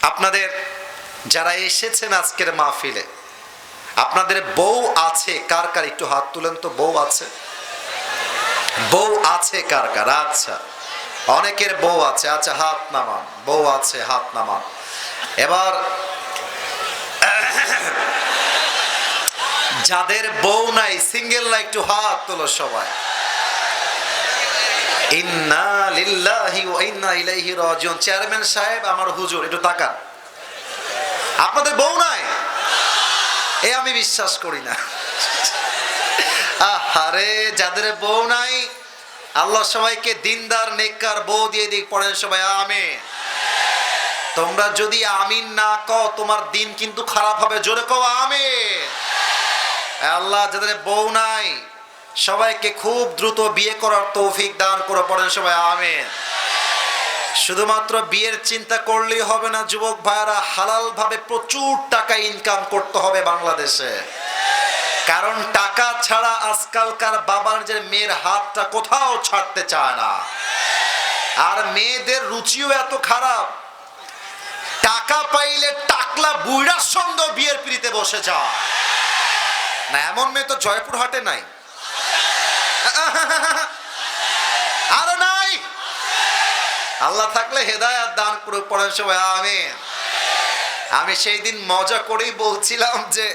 আপনাদের যারা এসেছেন আজকের মাহফিলে, আপনাদের বউ আছে কার কার? একটু হাত তুলেন তো। বউ আছে? বউ আছে কার কার? আচ্ছা, অনেকের বউ আছে। আচ্ছা, হাত নামান। বউ আছে, হাত নামান। এবার যাদের বউ নাই, সিঙ্গেল না, একটু হাত তোলো সবাই। ইন্না লিল্লাহি ওয়া ইন্না ইলাইহি রাজিউন। চেয়ারম্যান সাহেব, আমার হুজুর, একটু তাকান। আপনাদের বউ নাই? এ আমি বিশ্বাস করি না। আরে যাদের বউ নাই, আল্লাহ সবাইকে দিনদার নেককার বউ দিয়ে দিক। পড়েন সবাই আমিন। তোমরা যদি আমিন না কও, তোমার দিন কিন্তু খারাপ হবে। জোরে কও আমিন। আল্লাহ যাদের বউ নাই, সবাইকে খুব দ্রুত বিয়ে করার তৌফিক দান করো। পড়েন সবাই আমিন। শুধুমাত্র বিয়ের চিন্তা করলেই হবে না যুবক ভাইরা, হালাল ভাবে প্রচুর টাকা ইনকাম করতে হবে বাংলাদেশে। কারণ টাকা ছাড়া আজকালকার বাবার যে মেয়ের হাতটা কোথাও ছাড়তে চায় না। আর মেয়েদের রুচিও এত খারাপ, টাকা পাইলে টাকলা বুইড়ার সঙ্গে বিয়ের পিড়িতে বসে যায় না। এমন মেয়ে তো জয়পুরহাটে নাই। আরে নাই। আল্লাহ থাকলে হেদায়েত দান করে। পড়েন সবাই আমিন। আমি সেই দিন মজা করেই বলছিলাম যে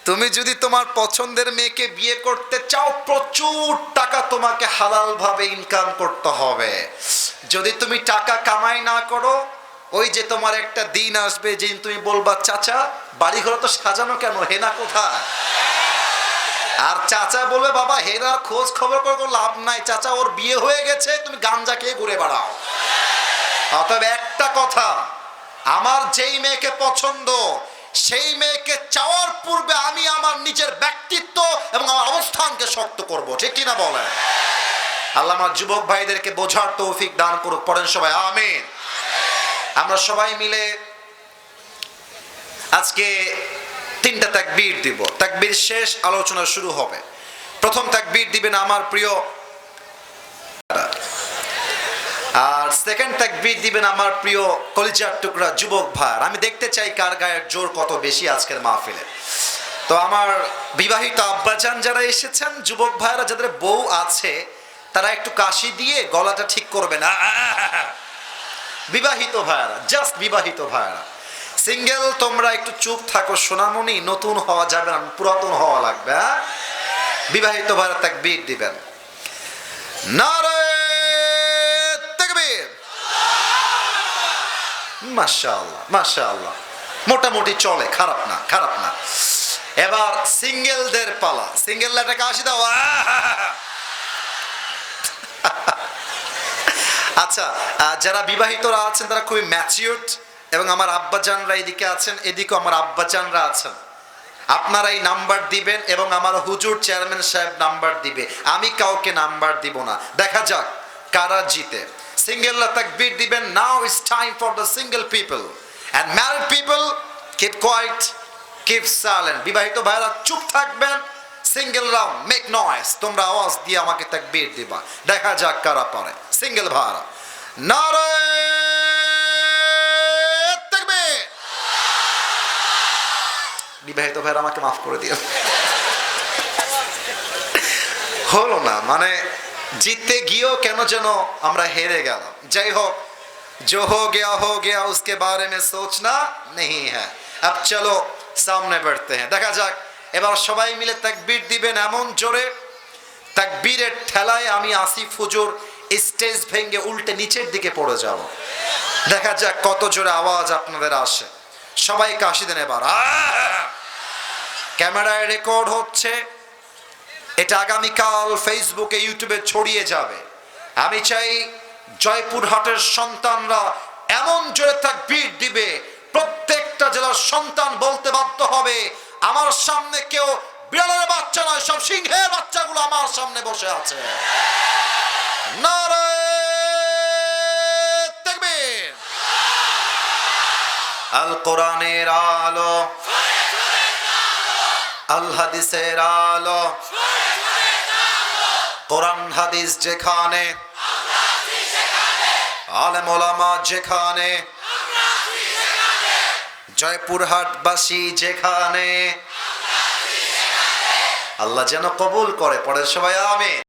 তুমি যদি তোমার পছন্দের মেয়েকে বিয়ে করতে চাও, প্রচুর টাকা তোমাকে হালাল ভাবে ইনকাম করতে হবে। যদি তুমি টাকা কামাই না করো, ওই যে তোমার একটা দিন আসবে যেদিন তুমি বলবা, চাচা বাড়ি ঘর তো সাজানো কেন, হেনা কোথায়? আর চাচা বলবে, বাবা হেনার খোঁজ খবর করে লাভ নাই, চাচা ওর বিয়ে হয়ে গেছে, তুমি গাঞ্জা খেয়ে ঘুরে বেড়াও। অতএব একটা কথা, আমার যেই মেয়েকে পছন্দ, সেই মেয়েকে চাওয়ার পূর্বে আমি আমার নিজের ব্যক্তিত্ব এবং আমার অবস্থানকে শক্ত করব। ঠিক কিনা বলেন? আল্লাহ আমার যুবক ভাইদেরকে বোঝার তৌফিক দান করুক। পড়েন সবাই আমিন। আমরা সবাই মিলে আজকে 3টা তাকবীর দিব। তাকবীর শেষ, আলোচনা শুরু হবে। প্রথম তাকবীর দিবেন আমার প্রিয়, আর সেকেন্ড তাকবীর দিবেন আমার প্রিয় কলিজার টুকরা যুবক ভাই। আমি দেখতে চাই কার গায়ের জোর কত বেশি আজকের মাহফিলে। তো আমার বিবাহিত আব্বাজান যারা এসেছেন, যুবক ভাইরা যাদের বউ আছে, তারা একটু কাশি দিয়ে গলাটা ঠিক করবে না। বিবাহিত ভাইরা, জাস্ট বিবাহিত ভাইরা। সিঙ্গেল তোমরা একটু চুপ থাকো সোনামণি, নতুন হওয়া যাবে না, পুরাতন হওয়া লাগবে। বিবাহিত ভাইরা তাকবীর দিবেন। নারে তাকবীর। মাশাআল্লাহ মাশাআল্লাহ, মোটামুটি চলে, খারাপ না খারাপ না। এবার সিঙ্গেলদের পালা। সিঙ্গেলরা একটা কাশি দাও। আচ্ছা, যারা বিবাহিতরা আছেন তারা খুবই ম্যাচিউরড, এবং আমার আব্বাজানরা এদিকে আছেন, এদিকেও আমার আব্বাজানরা আছেন। আপনারা এই নাম্বার দিবেন এবং আমার হুজুর চেয়ারম্যান সাহেব নাম্বার দিবে। আমি কাউকে নাম্বার দিব না, দেখা যাক কারা জিতে। সিঙ্গেলরা তাকবীর দিবেন। Now is time for the single people, and married people keep quiet, keep silent. বিবাহিত ভাইরা চুপ থাকবেন, সিঙ্গেলরা মেক নয়েজ, তোমরা আওয়াজ দিয়ে আমাকে তাকবীর দিবা। দেখা যাক কারা পারে। সিঙ্গেল ভাইরা নারে তাকবীর। বিবাহিত ভাইরা আমাকে মাফ করে দিও। হলো না, মানে জিততে গিয়েও কেন যেন আমরা হেরে গেলাম। যাই হোক, जो हो गया उसके बारे में सोचना नहीं है। अब चलो सामने बढ़ते हैं। দেখা যাক এবার সবাই মিলে তাকবীর দিবেন এমন জোরে, তাকবীরের ঠেলায় আমি আসিফ হুজুর স্টেজ ভেঙে উল্টে নিচের দিকে পড়ে যাব। দেখা যাক কত জোরে আওয়াজ আপনাদের আসে। সবাই কাশি দেন এবার। ক্যামেরায় রেকর্ড হচ্ছে, এটা আগামীকাল ফেসবুকে ইউটিউবে ছড়িয়ে যাবে। আমি চাই জয়পুরহাটের সন্তানরা এমন জোরে তাকবীর দিবে, প্রত্যেকটা জেলার সন্তান বলতে বাধ্য হবে, আমার সামনে কেউ বিড়ালের বাচ্চা নয়, সব সিংহের বাচ্চাগুলো আমার সামনে বসে আছে। নারে তাকবীর। আল কোরআনের আলো, আল হাদিসের আলো, কোরআন হাদিস যেখানে, আলেম ওলামা যেখানে, জয়পুরহাটবাসী যেখানে, আল্লাহ যেন কবুল করে। পড়ে সবাই আমিন।